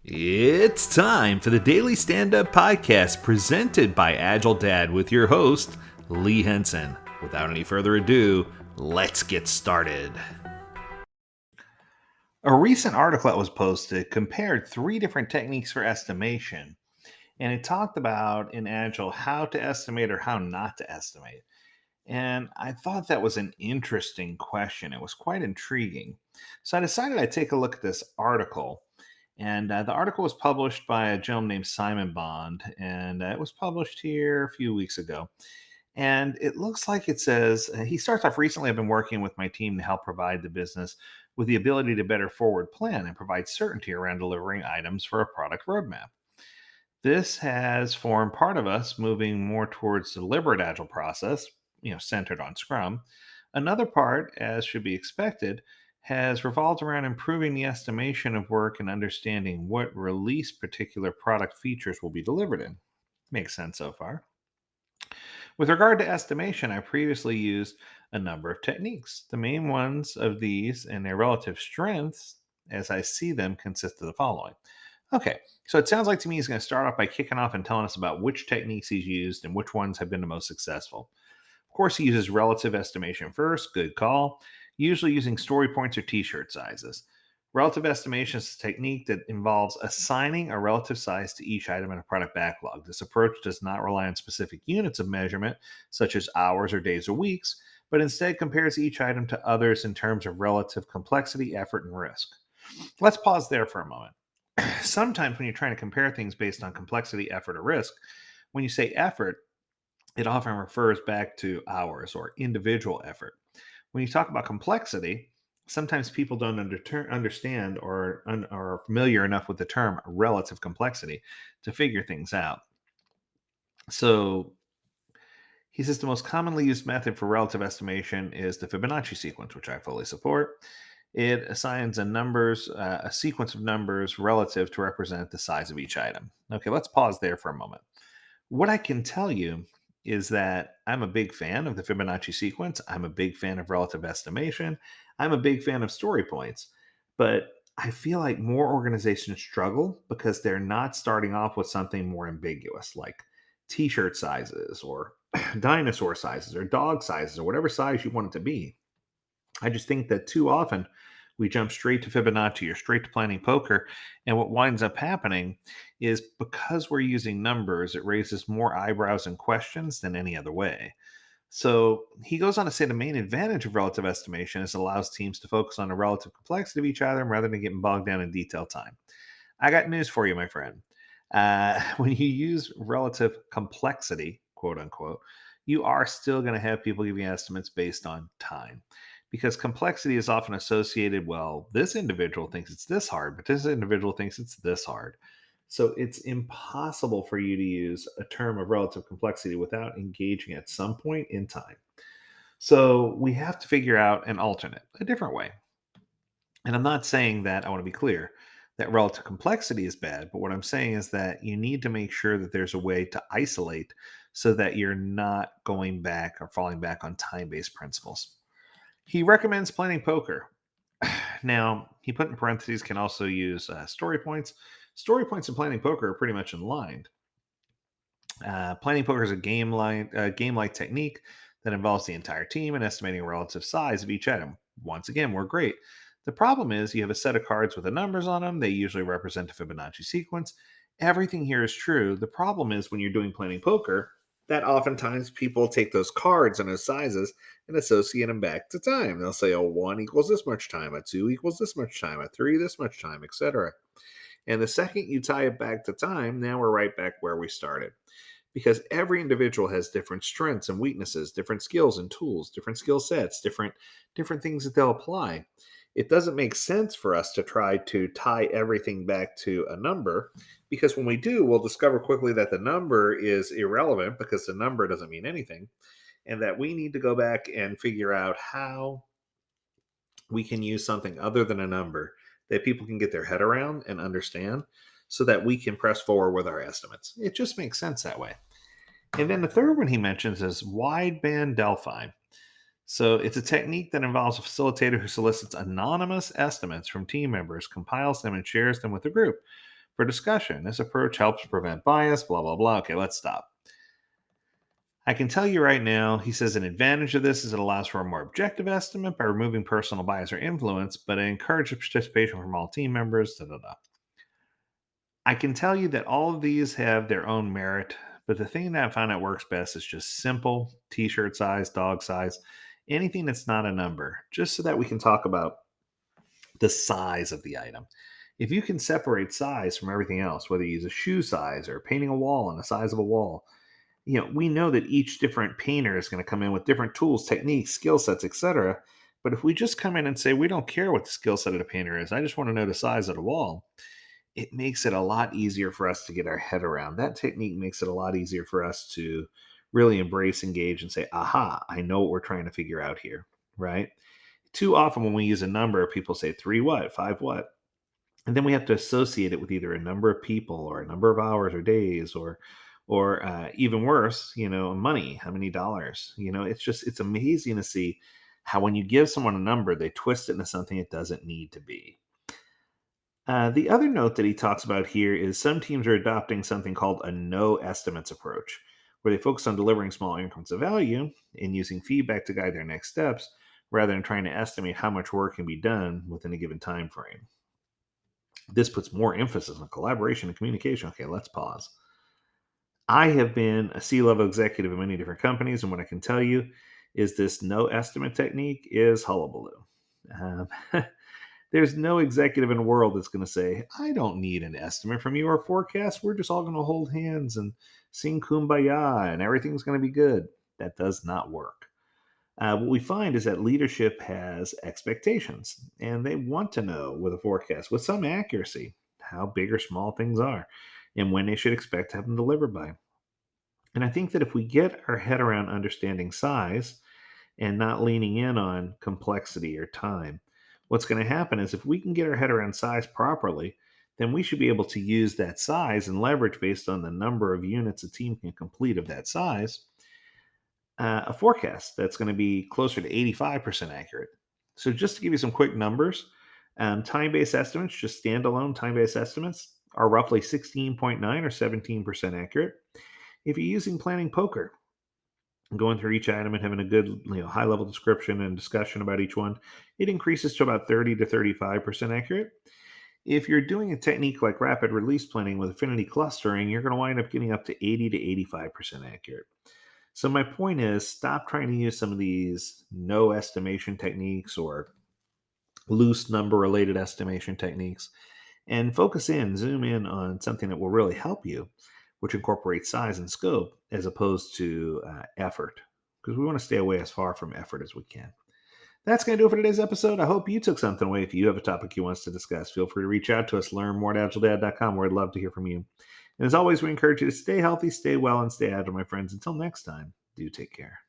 It's time for the Daily Stand Up Podcast presented by Agile Dad with your host, Lee Henson. Without any further ado, let's get started. A recent article that was posted compared three different techniques for estimation, and it talked about in Agile how to estimate or how not to estimate. And I thought that was an interesting question. It was quite intriguing. So I decided I'd take a look at this article. And the article was published by a gentleman named Simon Bond, and it was published here a few weeks ago. And it looks like it says he starts off recently. I've been working with my team to help provide the business with the ability to better forward plan and provide certainty around delivering items for a product roadmap. This has formed part of us moving more towards the deliberate agile process, centered on Scrum. Another part, as should be expected, has revolved around improving the estimation of work and understanding what release particular product features will be delivered in. Makes sense so far. With regard to estimation, I previously used a number of techniques. The main ones of these and their relative strengths, as I see them, consist of the following. Okay, so it sounds like to me he's going to start off by kicking off and telling us about which techniques he's used and which ones have been the most successful. Of course, he uses relative estimation first, good call, usually using story points or t shirt sizes. Relative estimation is a technique that involves assigning a relative size to each item in a product backlog. This approach does not rely on specific units of measurement, such as hours or days or weeks, but instead compares each item to others in terms of relative complexity, effort, and risk. Let's pause there for a moment. Sometimes when you're trying to compare things based on complexity, effort, or risk, when you say effort, it often refers back to hours or individual effort. When you talk about complexity, sometimes people don't understand or are familiar enough with the term relative complexity to figure things out. So he says the most commonly used method for relative estimation is the Fibonacci sequence, which I fully support. It assigns a sequence of numbers relative to represent the size of each item. Okay, let's pause there for a moment. What I can tell you is that I'm a big fan of the Fibonacci sequence. I'm a big fan of relative estimation. I'm a big fan of story points. But I feel like more organizations struggle because they're not starting off with something more ambiguous like t shirt sizes or dinosaur sizes or dog sizes or whatever size you want it to be. I just think that too often we jump straight to Fibonacci or straight to planning poker. And what winds up happening is because we're using numbers, it raises more eyebrows and questions than any other way. So he goes on to say the main advantage of relative estimation is it allows teams to focus on the relative complexity of each item rather than getting bogged down in detail time. I got news for you, my friend. When you use relative complexity, quote unquote, you are still going to have people giving estimates based on time because complexity is often associated, well, this individual thinks it's this hard, but this individual thinks it's this hard. So it's impossible for you to use a term of relative complexity without engaging at some point in time. So we have to figure out an alternate, a different way. And I'm not saying that, I want to be clear, that relative complexity is bad, but what I'm saying is that you need to make sure that there's a way to isolate so that you're not going back or falling back on time based principles. He recommends planning poker. Now, he put in parentheses can also use story points. Story points and planning poker are pretty much in line. Planning poker is a game-like technique that involves the entire team and estimating a relative size of each item. Once again, we're great. The problem is you have a set of cards with the numbers on them. They usually represent a Fibonacci sequence. Everything here is true. The problem is when you're doing planning poker, that oftentimes people take those cards and those sizes and associate them back to time. They'll say, oh, 1 equals this much time, a 2 equals this much time, a 3 this much time, etc. And the second you tie it back to time, now we're right back where we started because every individual has different strengths and weaknesses, different skills and tools, different skill sets, different things that they'll apply. It doesn't make sense for us to try to tie everything back to a number because when we do, we'll discover quickly that the number is irrelevant because the number doesn't mean anything and that we need to go back and figure out how we can use something other than a number that people can get their head around and understand so that we can press forward with our estimates. It just makes sense that way. And then the third one he mentions is wideband Delphi. So it's a technique that involves a facilitator who solicits anonymous estimates from team members, compiles them, and shares them with the group. for discussion. This approach helps prevent bias, blah, blah, blah. Okay, let's stop. I can tell you right now, he says an advantage of this is it allows for a more objective estimate by removing personal bias or influence, but it encourages participation from all team members. Da, da, da. I can tell you that all of these have their own merit, but the thing that I find that works best is just simple t shirt size, dog size, anything that's not a number, just so that we can talk about the size of the item. If you can separate size from everything else, whether you use a shoe size or painting a wall and the size of a wall, we know that each different painter is going to come in with different tools, techniques, skill sets, etc. But if we just come in and say, we don't care what the skill set of the painter is, I just want to know the size of the wall, it makes it a lot easier for us to get our head around. That technique makes it a lot easier for us to really embrace, engage, and say, aha, I know what we're trying to figure out here, right? Too often when we use a number, people say three what, five what, and then we have to associate it with either a number of people or a number of hours or days or even worse, money, how many dollars. It's amazing to see how when you give someone a number, they twist it into something it doesn't need to be. The other note that he talks about here is some teams are adopting something called a no estimates approach, where they focus on delivering small increments of value and using feedback to guide their next steps rather than trying to estimate how much work can be done within a given time frame. This puts more emphasis on collaboration and communication. Okay, let's pause. I have been a C-level executive in many different companies, and what I can tell you is this no estimate technique is hullabaloo. Um, there's no executive in the world that's going to say, I don't need an estimate from you or a forecast. We're just all going to hold hands and sing kumbaya and everything's going to be good. That does not work. What we find is that leadership has expectations and they want to know with a forecast with some accuracy how big or small things are and when they should expect to have them delivered by. And I think that if we get our head around understanding size and not leaning in on complexity or time, what's going to happen is if we can get our head around size properly, then we should be able to use that size and leverage based on the number of units a team can complete of that size, a forecast that's going to be closer to 85% accurate. So, just to give you some quick numbers, time based estimates, just standalone time based estimates, are roughly 16.9 or 17% accurate. If you're using planning poker, going through each item and having a good high level description and discussion about each one, it increases to about 30 to 35% accurate. If you're doing a technique like rapid release planning with affinity clustering, you're going to wind up getting up to 80 to 85% accurate. So my point is, stop trying to use some of these no estimation techniques or loose number related estimation techniques and focus in, zoom in on something that will really help you, which incorporates size and scope as opposed to effort, because we want to stay away as far from effort as we can. That's going to do it for today's episode. I hope you took something away. If you have a topic you want us to discuss, feel free to reach out to us, learn more at agiledad.com, where I'd love to hear from you. And as always, we encourage you to stay healthy, stay well, and stay agile, my friends. Until next time, do take care.